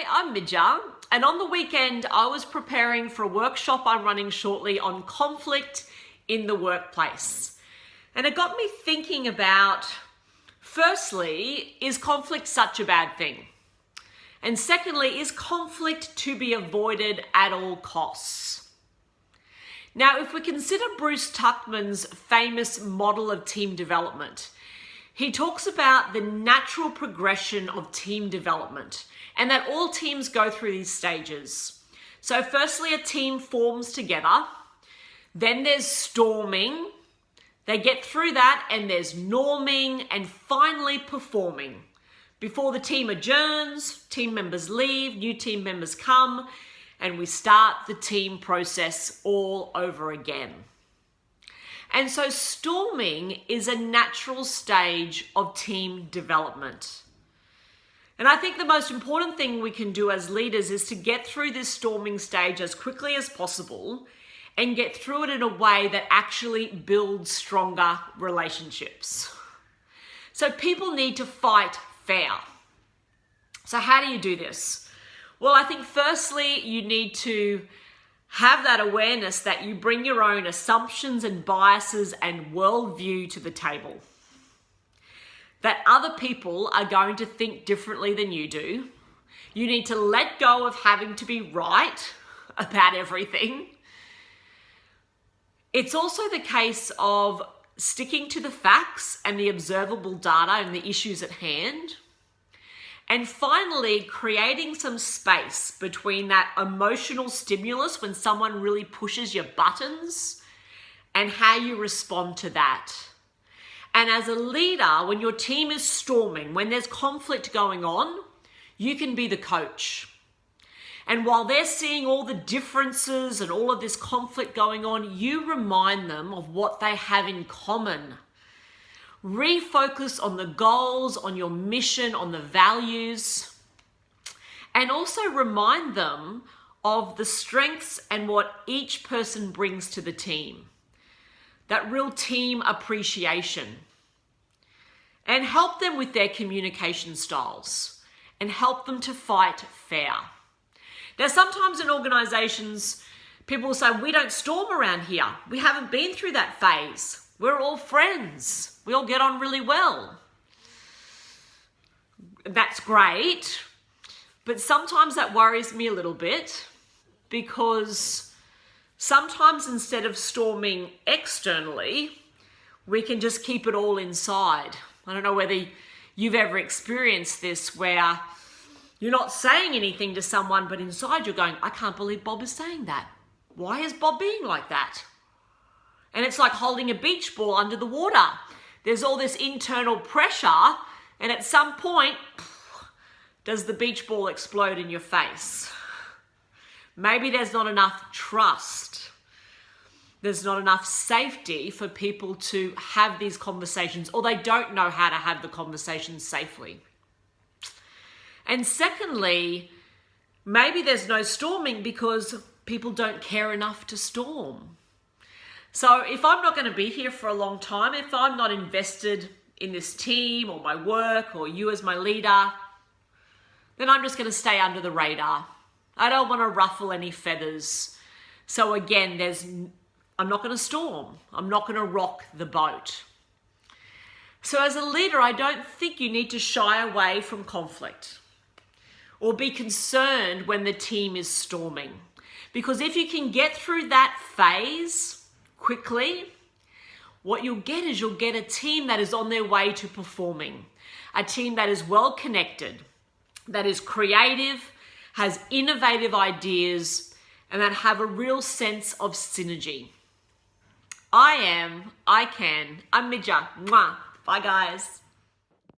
I'm Midja, and on the weekend I was preparing for a workshop I'm running shortly on conflict in the workplace. And it got me thinking about, firstly, is conflict such a bad thing? And secondly, is conflict to be avoided at all costs? Now, if we consider Bruce Tuckman's famous model of team development, he talks about the natural progression of team development and that all teams go through these stages. So firstly, a team forms together, then there's storming, they get through that, and there's norming, and finally performing. Before the team adjourns, team members leave, new team members come, and we start the team process all over again. And so storming is a natural stage of team development. And I think the most important thing we can do as leaders is to get through this storming stage as quickly as possible and get through it in a way that actually builds stronger relationships. So people need to fight fair. So how do you do this? Well, I think firstly, you need to have that awareness that you bring your own assumptions and biases and worldview to the table. That other people are going to think differently than you do. You need to let go of having to be right about everything. It's also the case of sticking to the facts and the observable data and the issues at hand. And finally, creating some space between that emotional stimulus when someone really pushes your buttons and how you respond to that. And as a leader, when your team is storming, when there's conflict going on, you can be the coach. And while they're seeing all the differences and all of this conflict going on, you remind them of what they have in common. Refocus on the goals, on your mission, on the values, and also remind them of the strengths and what each person brings to the team. That real team appreciation. And help them with their communication styles and help them to fight fair. Now, sometimes in organizations, people will say, we don't storm around here. We haven't been through that phase. We're all friends. We all get on really well. That's great. But sometimes that worries me a little bit because sometimes instead of storming externally, we can just keep it all inside. I don't know whether you've ever experienced this where you're not saying anything to someone, but inside you're going, I can't believe Bob is saying that. Why is Bob being like that? And it's like holding a beach ball under the water. There's all this internal pressure, and at some point, does the beach ball explode in your face? Maybe there's not enough trust. There's not enough safety for people to have these conversations, or they don't know how to have the conversations safely. And secondly, maybe there's no storming because people don't care enough to storm. So if I'm not going to be here for a long time, if I'm not invested in this team or my work or you as my leader, then I'm just going to stay under the radar. I don't want to ruffle any feathers. So again, I'm not going to storm. I'm not going to rock the boat. So as a leader, I don't think you need to shy away from conflict or be concerned when the team is storming. Because if you can get through that phase quickly, what you'll get is you'll get a team that is on their way to performing. A team that is well connected, that is creative, has innovative ideas, and that have a real sense of synergy. I'm Midja. Mwah. Bye guys.